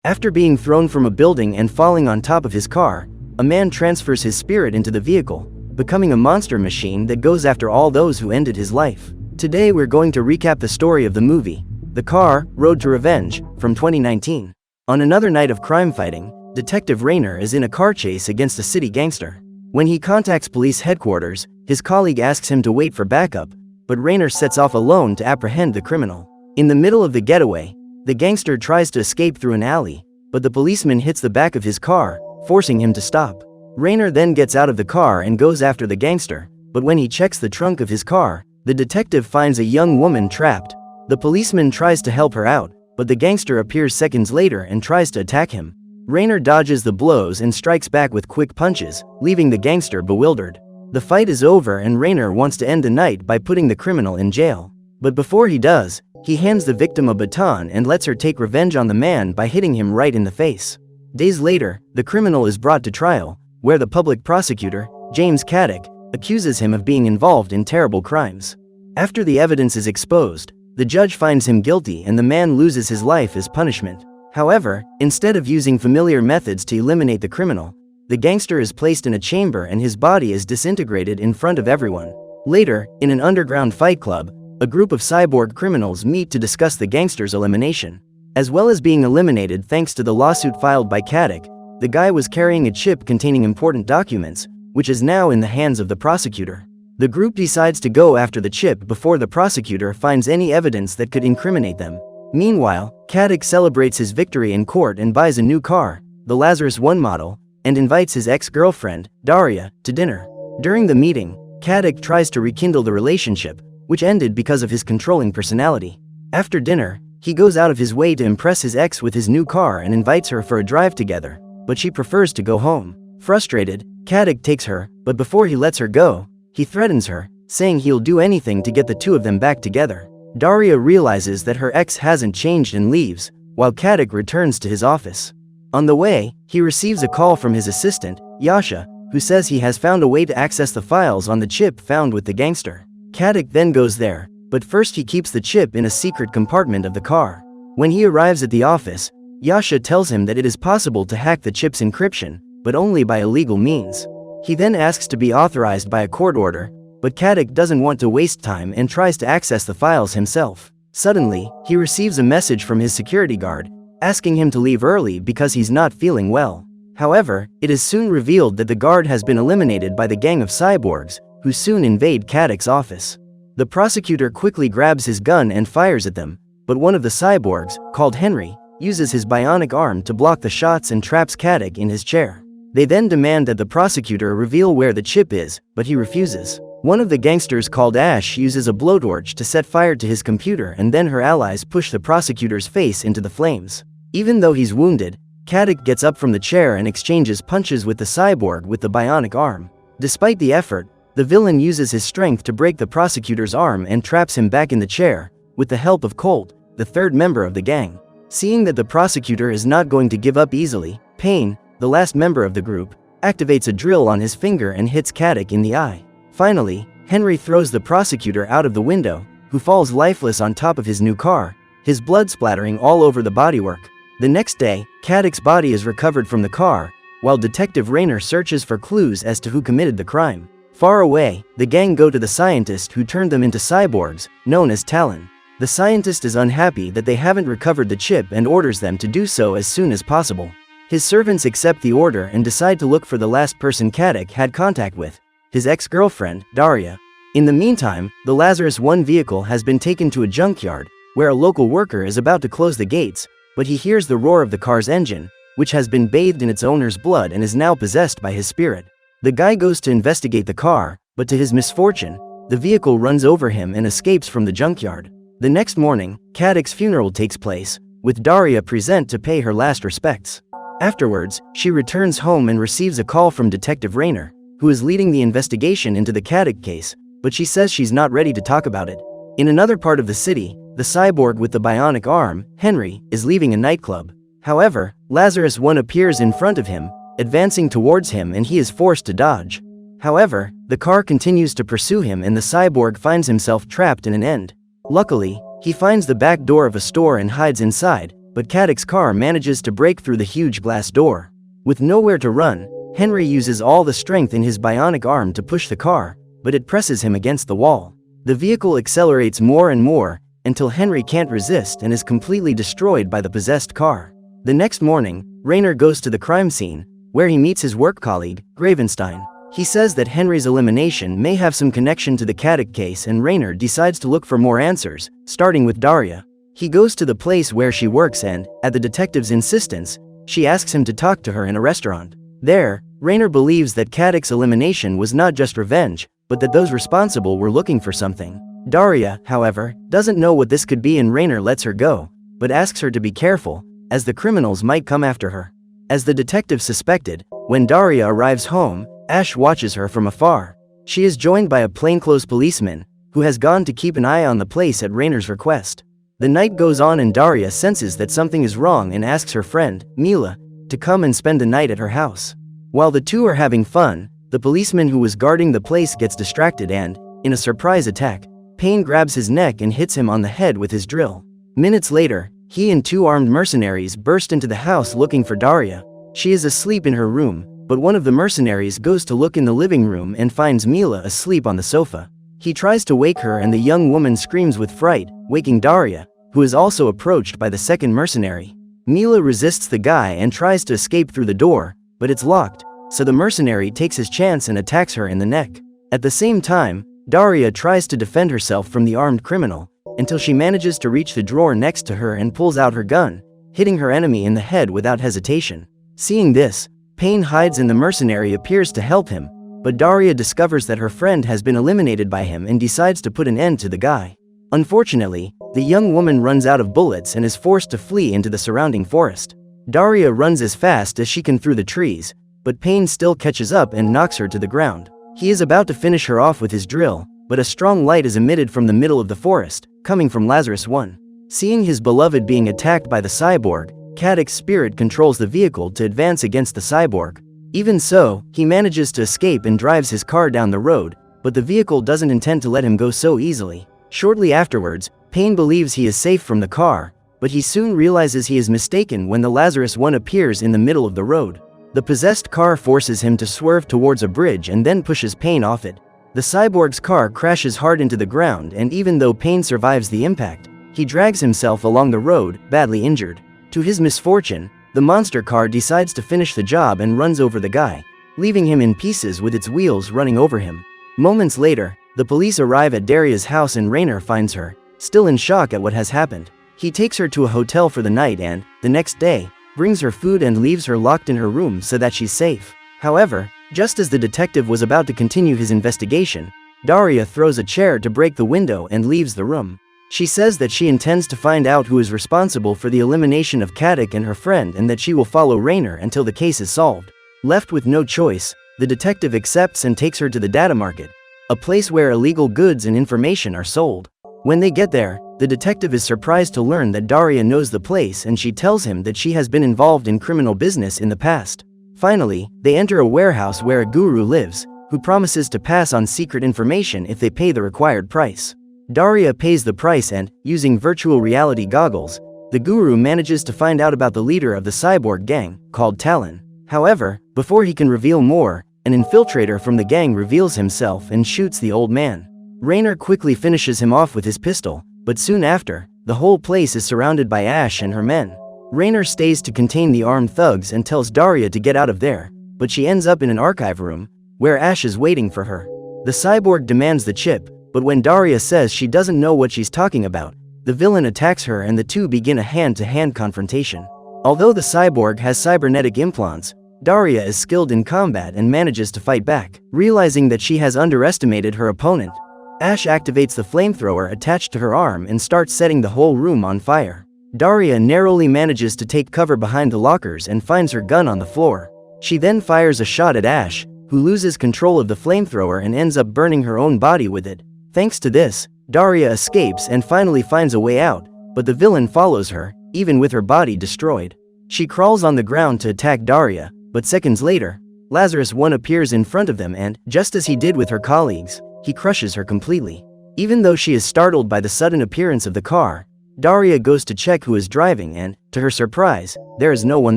After being thrown from a building and falling on top of his car, a man transfers his spirit into the vehicle, becoming a monster machine that goes after all those who ended his life. Today we're going to recap the story of the movie, The Car, Road to Revenge, from 2019. On another night of crime fighting, Detective Rainer is in a car chase against a city gangster. When he contacts police headquarters, his colleague asks him to wait for backup, but Rainer sets off alone to apprehend the criminal. In the middle of the getaway, the gangster tries to escape through an alley, but the policeman hits the back of his car, forcing him to stop. Rainer then gets out of the car and goes after the gangster, but when he checks the trunk of his car, the detective finds a young woman trapped. The policeman tries to help her out, but the gangster appears seconds later and tries to attack him. Rainer dodges the blows and strikes back with quick punches, leaving the gangster bewildered. The fight is over and Rainer wants to end the night by putting the criminal in jail. But before he does, he hands the victim a baton and lets her take revenge on the man by hitting him right in the face. Days later, the criminal is brought to trial, where the public prosecutor, James Caddick, accuses him of being involved in terrible crimes. After the evidence is exposed, the judge finds him guilty and the man loses his life as punishment. However, instead of using familiar methods to eliminate the criminal, the gangster is placed in a chamber and his body is disintegrated in front of everyone. Later, in an underground fight club, a group of cyborg criminals meet to discuss the gangster's elimination. As well as being eliminated thanks to the lawsuit filed by Caddick, the guy was carrying a chip containing important documents, which is now in the hands of the prosecutor. The group decides to go after the chip before the prosecutor finds any evidence that could incriminate them. Meanwhile, Caddick celebrates his victory in court and buys a new car, the Lazarus 1 model, and invites his ex-girlfriend, Daria, to dinner. During the meeting, Caddick tries to rekindle the relationship, which ended because of his controlling personality. After dinner, he goes out of his way to impress his ex with his new car and invites her for a drive together, but she prefers to go home. Frustrated, Caddick takes her, but before he lets her go, he threatens her, saying he'll do anything to get the two of them back together. Daria realizes that her ex hasn't changed and leaves, while Caddick returns to his office. On the way, he receives a call from his assistant, Yasha, who says he has found a way to access the files on the chip found with the gangster. Caddick then goes there, but first he keeps the chip in a secret compartment of the car. When he arrives at the office, Yasha tells him that it is possible to hack the chip's encryption, but only by illegal means. He then asks to be authorized by a court order, but Caddick doesn't want to waste time and tries to access the files himself. Suddenly, he receives a message from his security guard, asking him to leave early because he's not feeling well. However, it is soon revealed that the guard has been eliminated by the gang of cyborgs, who soon invade Caddick's office. The prosecutor quickly grabs his gun and fires at them, but one of the cyborgs, called Henry, uses his bionic arm to block the shots and traps Caddick in his chair. They then demand that the prosecutor reveal where the chip is, but he refuses. One of the gangsters called Ash uses a blowtorch to set fire to his computer and then her allies push the prosecutor's face into the flames. Even though he's wounded, Caddick gets up from the chair and exchanges punches with the cyborg with the bionic arm. Despite the effort, the villain uses his strength to break the prosecutor's arm and traps him back in the chair, with the help of Colt, the third member of the gang. Seeing that the prosecutor is not going to give up easily, Payne, the last member of the group, activates a drill on his finger and hits Caddick in the eye. Finally, Henry throws the prosecutor out of the window, who falls lifeless on top of his new car, his blood splattering all over the bodywork. The next day, Caddick's body is recovered from the car, while Detective Rainer searches for clues as to who committed the crime. Far away, the gang go to the scientist who turned them into cyborgs, known as Talon. The scientist is unhappy that they haven't recovered the chip and orders them to do so as soon as possible. His servants accept the order and decide to look for the last person Caddick had contact with, his ex-girlfriend, Daria. In the meantime, the Lazarus 1 vehicle has been taken to a junkyard, where a local worker is about to close the gates, but he hears the roar of the car's engine, which has been bathed in its owner's blood and is now possessed by his spirit. The guy goes to investigate the car, but to his misfortune, the vehicle runs over him and escapes from the junkyard. The next morning, Caddick's funeral takes place, with Daria present to pay her last respects. Afterwards, she returns home and receives a call from Detective Rainer, who is leading the investigation into the Caddick case, but she says she's not ready to talk about it. In another part of the city, the cyborg with the bionic arm, Henry, is leaving a nightclub. However, Lazarus 1 appears in front of him, advancing towards him and he is forced to dodge. However, the car continues to pursue him and the cyborg finds himself trapped in an end. Luckily, he finds the back door of a store and hides inside, but Caddick's car manages to break through the huge glass door. With nowhere to run, Henry uses all the strength in his bionic arm to push the car, but it presses him against the wall. The vehicle accelerates more and more, until Henry can't resist and is completely destroyed by the possessed car. The next morning, Raynor goes to the crime scene, where he meets his work colleague, Gravenstein. He says that Henry's elimination may have some connection to the Caddick case, and Raynor decides to look for more answers, starting with Daria. He goes to the place where she works and, at the detective's insistence, she asks him to talk to her in a restaurant. There, Raynor believes that Caddick's elimination was not just revenge, but that those responsible were looking for something. Daria, however, doesn't know what this could be, and Raynor lets her go, but asks her to be careful, as the criminals might come after her. As the detective suspected, when Daria arrives home, Ash watches her from afar. She is joined by a plainclothes policeman, who has gone to keep an eye on the place at Raynor's request. The night goes on and Daria senses that something is wrong and asks her friend, Mila, to come and spend the night at her house. While the two are having fun, the policeman who was guarding the place gets distracted and, in a surprise attack, Payne grabs his neck and hits him on the head with his drill. Minutes later, he and two armed mercenaries burst into the house looking for Daria. She is asleep in her room, but one of the mercenaries goes to look in the living room and finds Mila asleep on the sofa. He tries to wake her and the young woman screams with fright, waking Daria, who is also approached by the second mercenary. Mila resists the guy and tries to escape through the door, but it's locked, so the mercenary takes his chance and attacks her in the neck. At the same time, Daria tries to defend herself from the armed criminal, until she manages to reach the drawer next to her and pulls out her gun, hitting her enemy in the head without hesitation. Seeing this, Payne hides and the mercenary appears to help him, but Daria discovers that her friend has been eliminated by him and decides to put an end to the guy. Unfortunately, the young woman runs out of bullets and is forced to flee into the surrounding forest. Daria runs as fast as she can through the trees, but Payne still catches up and knocks her to the ground. He is about to finish her off with his drill, but a strong light is emitted from the middle of the forest, coming from Lazarus I. Seeing his beloved being attacked by the cyborg, Caddick's spirit controls the vehicle to advance against the cyborg. Even so, he manages to escape and drives his car down the road, but the vehicle doesn't intend to let him go so easily. Shortly afterwards, Payne believes he is safe from the car, but he soon realizes he is mistaken when the Lazarus I appears in the middle of the road. The possessed car forces him to swerve towards a bridge and then pushes Payne off it. The cyborg's car crashes hard into the ground, and even though Payne survives the impact, he drags himself along the road, badly injured. To his misfortune, the monster car decides to finish the job and runs over the guy, leaving him in pieces with its wheels running over him. Moments later, the police arrive at Daria's house and Raynor finds her, still in shock at what has happened. He takes her to a hotel for the night and, the next day, brings her food and leaves her locked in her room so that she's safe. However, just as the detective was about to continue his investigation, Daria throws a chair to break the window and leaves the room. She says that she intends to find out who is responsible for the elimination of Caddick and her friend, and that she will follow Raynor until the case is solved. Left with no choice, the detective accepts and takes her to the data market, a place where illegal goods and information are sold. When they get there, the detective is surprised to learn that Daria knows the place, and she tells him that she has been involved in criminal business in the past. Finally, they enter a warehouse where a guru lives, who promises to pass on secret information if they pay the required price. Daria pays the price and, using virtual reality goggles, the guru manages to find out about the leader of the cyborg gang, called Talon. However, before he can reveal more, an infiltrator from the gang reveals himself and shoots the old man. Raynor quickly finishes him off with his pistol, but soon after, the whole place is surrounded by Ash and her men. Raynor stays to contain the armed thugs and tells Daria to get out of there, but she ends up in an archive room, where Ash is waiting for her. The cyborg demands the chip, but when Daria says she doesn't know what she's talking about, the villain attacks her and the two begin a hand-to-hand confrontation. Although the cyborg has cybernetic implants, Daria is skilled in combat and manages to fight back. Realizing that she has underestimated her opponent, Ash activates the flamethrower attached to her arm and starts setting the whole room on fire. Daria narrowly manages to take cover behind the lockers and finds her gun on the floor. She then fires a shot at Ash, who loses control of the flamethrower and ends up burning her own body with it. Thanks to this, Daria escapes and finally finds a way out, but the villain follows her, even with her body destroyed. She crawls on the ground to attack Daria, but seconds later, Lazarus I appears in front of them and, just as he did with her colleagues, he crushes her completely. Even though she is startled by the sudden appearance of the car, Daria goes to check who is driving and, to her surprise, there is no one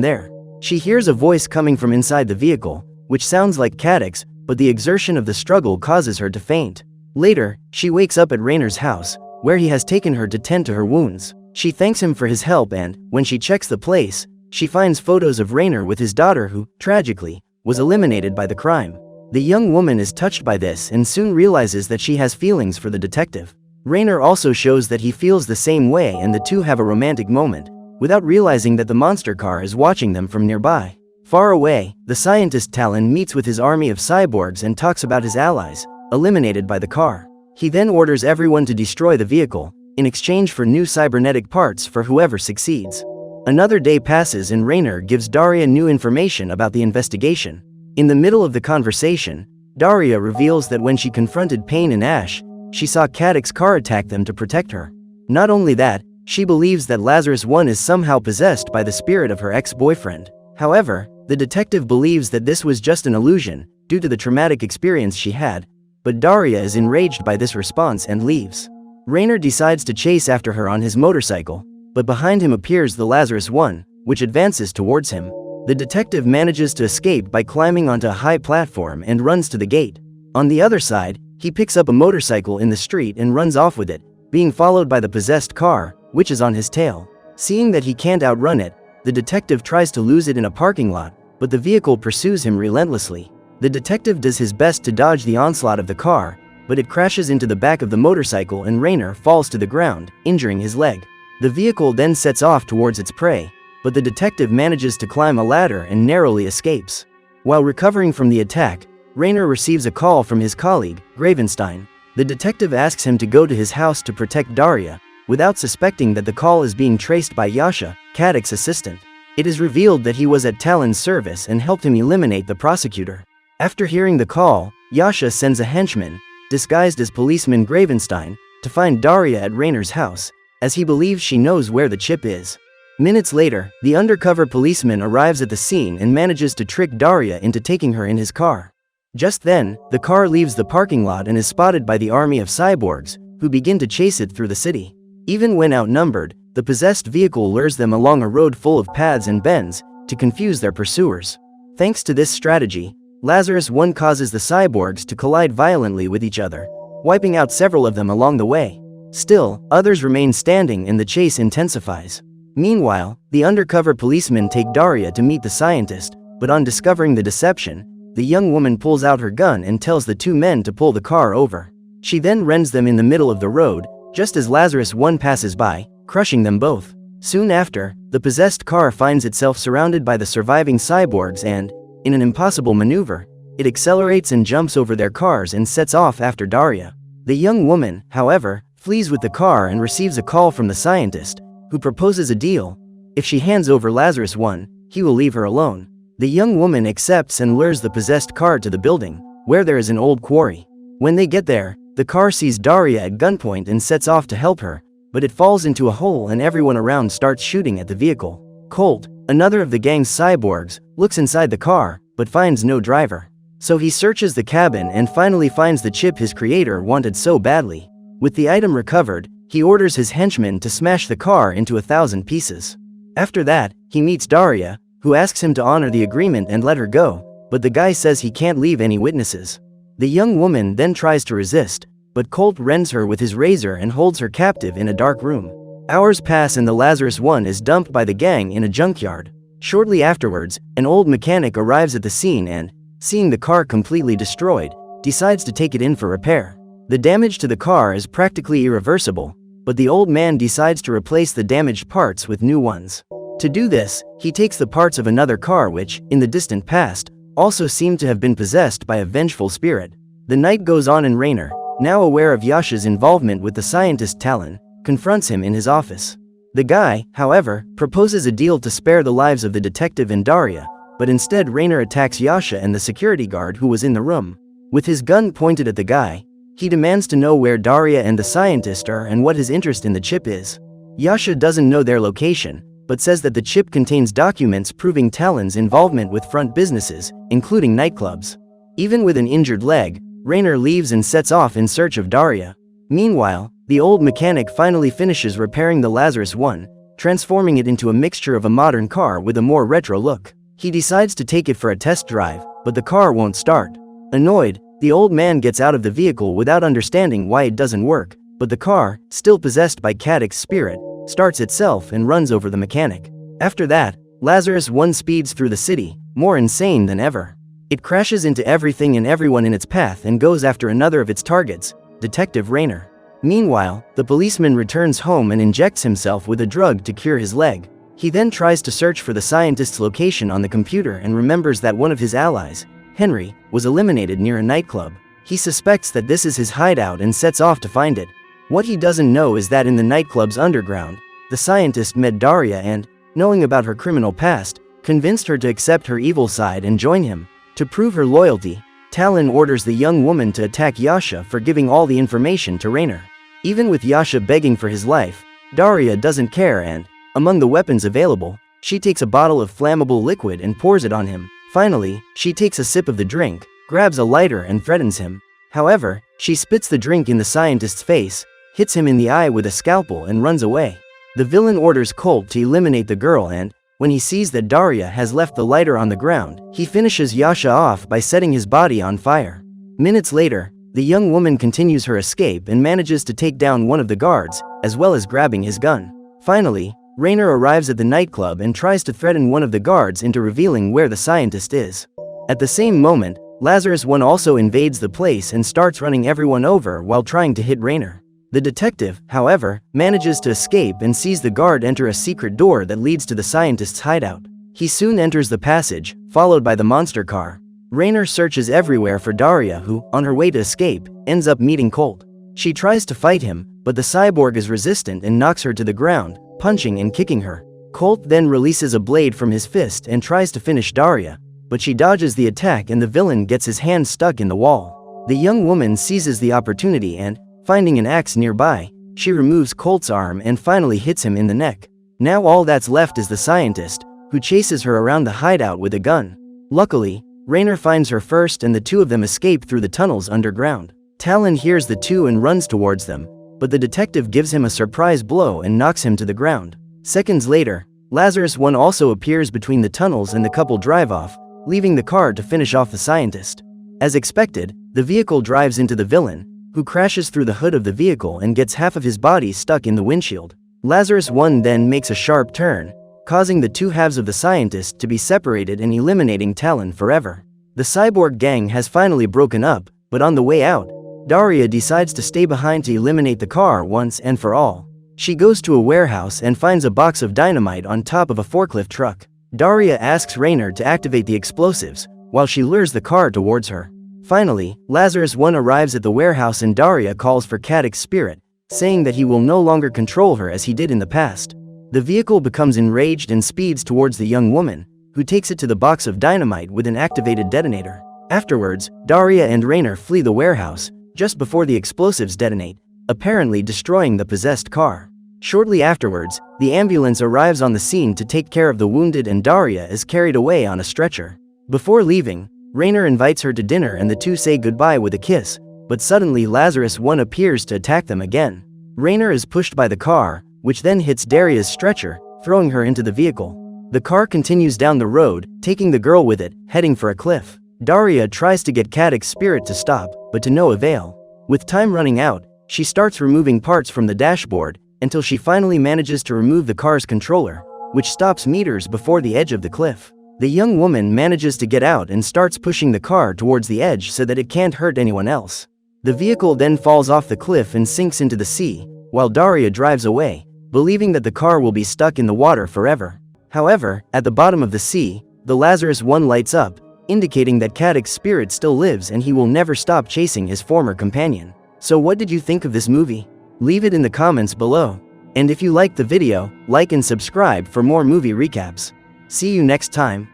there. She hears a voice coming from inside the vehicle, which sounds like Cadix, but the exertion of the struggle causes her to faint. Later, she wakes up at Raynor's house, where he has taken her to tend to her wounds. She thanks him for his help and, when she checks the place, she finds photos of Raynor with his daughter who, tragically, was eliminated by the crime. The young woman is touched by this and soon realizes that she has feelings for the detective. Raynor also shows that he feels the same way and the two have a romantic moment, without realizing that the monster car is watching them from nearby. Far away, the scientist Talon meets with his army of cyborgs and talks about his allies, eliminated by the car. He then orders everyone to destroy the vehicle, in exchange for new cybernetic parts for whoever succeeds. Another day passes and Raynor gives Daria new information about the investigation. In the middle of the conversation, Daria reveals that when she confronted Payne and Ash, she saw Cadix's car attack them to protect her. Not only that, she believes that Lazarus I is somehow possessed by the spirit of her ex-boyfriend. However, the detective believes that this was just an illusion, due to the traumatic experience she had, but Daria is enraged by this response and leaves. Raynor decides to chase after her on his motorcycle, but behind him appears the Lazarus I, which advances towards him. The detective manages to escape by climbing onto a high platform and runs to the gate. On the other side, he picks up a motorcycle in the street and runs off with it, being followed by the possessed car, which is on his tail. Seeing that he can't outrun it, the detective tries to lose it in a parking lot, but the vehicle pursues him relentlessly. The detective does his best to dodge the onslaught of the car, but it crashes into the back of the motorcycle and Raynor falls to the ground, injuring his leg. The vehicle then sets off towards its prey, but the detective manages to climb a ladder and narrowly escapes. While recovering from the attack, Raynor receives a call from his colleague, Gravenstein. The detective asks him to go to his house to protect Daria, without suspecting that the call is being traced by Yasha, Cadix's assistant. It is revealed that he was at Talon's service and helped him eliminate the prosecutor. After hearing the call, Yasha sends a henchman, disguised as policeman Gravenstein, to find Daria at Raynor's house, as he believes she knows where the chip is. Minutes later, the undercover policeman arrives at the scene and manages to trick Daria into taking her in his car. Just then, the car leaves the parking lot and is spotted by the army of cyborgs, who begin to chase it through the city. Even when outnumbered, the possessed vehicle lures them along a road full of paths and bends, to confuse their pursuers. Thanks to this strategy, Lazarus I causes the cyborgs to collide violently with each other, wiping out several of them along the way. Still, others remain standing and the chase intensifies. Meanwhile, the undercover policemen take Daria to meet the scientist, but on discovering the deception, the young woman pulls out her gun and tells the two men to pull the car over. She then rends them in the middle of the road, just as Lazarus I passes by, crushing them both. Soon after, the possessed car finds itself surrounded by the surviving cyborgs and, in an impossible maneuver, it accelerates and jumps over their cars and sets off after Daria. The young woman, however, flees with the car and receives a call from the scientist, who proposes a deal. If she hands over Lazarus I, he will leave her alone. The young woman accepts and lures the possessed car to the building, where there is an old quarry. When they get there, the car sees Daria at gunpoint and sets off to help her, but it falls into a hole and everyone around starts shooting at the vehicle. Colt, another of the gang's cyborgs, looks inside the car, but finds no driver. So he searches the cabin and finally finds the chip his creator wanted so badly. With the item recovered, he orders his henchmen to smash the car into 1,000 pieces. After that, he meets Daria, who asks him to honor the agreement and let her go, but the guy says he can't leave any witnesses. The young woman then tries to resist, but Colt rends her with his razor and holds her captive in a dark room. Hours pass and the Lazarus I is dumped by the gang in a junkyard. Shortly afterwards, an old mechanic arrives at the scene and, seeing the car completely destroyed, decides to take it in for repair. The damage to the car is practically irreversible, but the old man decides to replace the damaged parts with new ones. To do this, he takes the parts of another car which, in the distant past, also seemed to have been possessed by a vengeful spirit. The night goes on and Raynor, now aware of Yasha's involvement with the scientist Talon, confronts him in his office. The guy, however, proposes a deal to spare the lives of the detective and Daria, but instead Raynor attacks Yasha and the security guard who was in the room. With his gun pointed at the guy, he demands to know where Daria and the scientist are and what his interest in the chip is. Yasha doesn't know their location, but says that the chip contains documents proving Talon's involvement with front businesses, including nightclubs. Even with an injured leg, Raynor leaves and sets off in search of Daria. Meanwhile, the old mechanic finally finishes repairing the Lazarus One, transforming it into a mixture of a modern car with a more retro look. He decides to take it for a test drive, but the car won't start. Annoyed, the old man gets out of the vehicle without understanding why it doesn't work, but the car, still possessed by Cadic's spirit, starts itself and runs over the mechanic. After that, Lazarus One speeds through the city, more insane than ever. It crashes into everything and everyone in its path and goes after another of its targets, Detective Raynor. Meanwhile, the policeman returns home and injects himself with a drug to cure his leg. He then tries to search for the scientist's location on the computer and remembers that one of his allies, Henry, was eliminated near a nightclub. He suspects that this is his hideout and sets off to find it. What he doesn't know is that in the nightclub's underground, the scientist met Daria and, knowing about her criminal past, convinced her to accept her evil side and join him. To prove her loyalty, Talon orders the young woman to attack Yasha for giving all the information to Raynor. Even with Yasha begging for his life, Daria doesn't care and, among the weapons available, she takes a bottle of flammable liquid and pours it on him. Finally, she takes a sip of the drink, grabs a lighter and threatens him. However, she spits the drink in the scientist's face, hits him in the eye with a scalpel and runs away. The villain orders Colt to eliminate the girl and, when he sees that Daria has left the lighter on the ground, he finishes Yasha off by setting his body on fire. Minutes later, the young woman continues her escape and manages to take down one of the guards, as well as grabbing his gun. Finally, Raynor arrives at the nightclub and tries to threaten one of the guards into revealing where the scientist is. At the same moment, Lazarus One also invades the place and starts running everyone over while trying to hit Raynor. The detective, however, manages to escape and sees the guard enter a secret door that leads to the scientist's hideout. He soon enters the passage, followed by the monster car. Raynor searches everywhere for Daria who, on her way to escape, ends up meeting Colt. She tries to fight him, but the cyborg is resistant and knocks her to the ground, punching and kicking her. Colt then releases a blade from his fist and tries to finish Daria, but she dodges the attack and the villain gets his hand stuck in the wall. The young woman seizes the opportunity and, finding an axe nearby, she removes Colt's arm and finally hits him in the neck. Now all that's left is the scientist, who chases her around the hideout with a gun. Luckily, Raynor finds her first and the two of them escape through the tunnels underground. Talon hears the two and runs towards them, but the detective gives him a surprise blow and knocks him to the ground. Seconds later, Lazarus One also appears between the tunnels and the couple drive off, leaving the car to finish off the scientist. As expected, the vehicle drives into the villain, who crashes through the hood of the vehicle and gets half of his body stuck in the windshield. Lazarus One then makes a sharp turn, causing the two halves of the scientist to be separated and eliminating Talon forever. The cyborg gang has finally broken up, but on the way out, Daria decides to stay behind to eliminate the car once and for all. She goes to a warehouse and finds a box of dynamite on top of a forklift truck. Daria asks Raynor to activate the explosives, while she lures the car towards her. Finally, Lazarus One arrives at the warehouse and Daria calls for Cadic's spirit, saying that he will no longer control her as he did in the past. The vehicle becomes enraged and speeds towards the young woman, who takes it to the box of dynamite with an activated detonator. Afterwards, Daria and Raynor flee the warehouse, just before the explosives detonate, apparently destroying the possessed car. Shortly afterwards, the ambulance arrives on the scene to take care of the wounded and Daria is carried away on a stretcher. Before leaving, Raynor invites her to dinner and the two say goodbye with a kiss, but suddenly Lazarus One appears to attack them again. Raynor is pushed by the car, which then hits Daria's stretcher, throwing her into the vehicle. The car continues down the road, taking the girl with it, heading for a cliff. Daria tries to get Cadic's spirit to stop, but to no avail. With time running out, she starts removing parts from the dashboard, until she finally manages to remove the car's controller, which stops meters before the edge of the cliff. The young woman manages to get out and starts pushing the car towards the edge so that it can't hurt anyone else. The vehicle then falls off the cliff and sinks into the sea, while Daria drives away, believing that the car will be stuck in the water forever. However, at the bottom of the sea, the Lazarus One lights up, indicating that Cadic's spirit still lives and he will never stop chasing his former companion. So what did you think of this movie? Leave it in the comments below. And if you liked the video, like and subscribe for more movie recaps. See you next time.